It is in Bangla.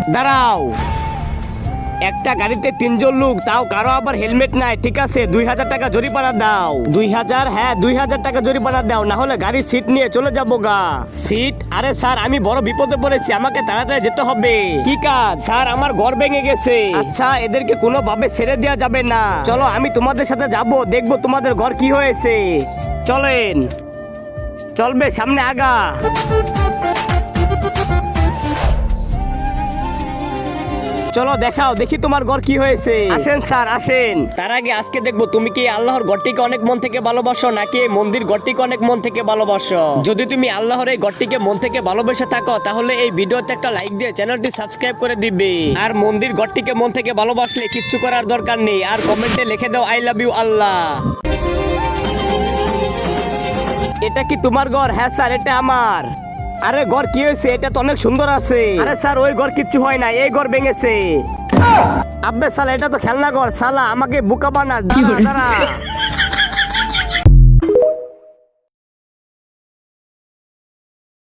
দাঁড়াও, একটা গাড়িতে 3 জন লোক, তাও কারো আবার হেলমেট নাই। ঠিক আছে, 2000 টাকা জরিমানা দাও। 2000? হ্যাঁ, 2000 টাকা জরিমানা দাও, না হলে গাড়ির সিট নিয়ে চলে যাবো গা। সিট? আরে স্যার, আমি বড় বিপদে পড়েছি, আমাকে তাড়াতাড়ি যেতে হবে। কি কাজ? স্যার, আমার ঘর ভেঙে গেছে। আচ্ছা, এদেরকে কোনোভাবে ছেড়ে দেওয়া যাবে না। চলো, আমি তোমাদের সাথে যাব, দেখবো তোমাদের ঘর কি হয়েছে। চলেন। চলবে, সামনে আগা। চলো দেখাও, দেখি তোমার ঘর কি হয়েছে। আসেন স্যার, আসেন। তার আগে আজকে দেখবো তুমি কি আল্লাহর ঘরটিকে অনেক মন থেকে ভালোবাসো, নাকি এই মন্দির ঘরটিকে অনেক মন থেকে ভালোবাসো। যদি তুমি আল্লাহর এই ঘরটিকে মন থেকে ভালোবেসে থাকো, তাহলে এই ভিডিওতে একটা লাইক দিয়ে চ্যানেলটি সাবস্ক্রাইব করে দিবে। আর মন্দির ঘরটিকে মন থেকে ভালোবাসলে কিচ্ছু করার দরকার নেই, আর কমেন্টে লিখে দাও আই লাভ ইউ আল্লাহ। এটা কি তোমার ঘর? হ্যাঁ স্যার, এটা আমার। আরে ঘর কি হয়েছে? এটা তো অনেক সুন্দর আছে। আরে স্যার, ওই ঘর কিচ্ছু হয় না, এই ঘর ভেঙেছে। আব্বে সালা, এটা তো খেলনা ঘর। সালা, আমাকে বোকা বানা। দাঁড়া দাঁড়া।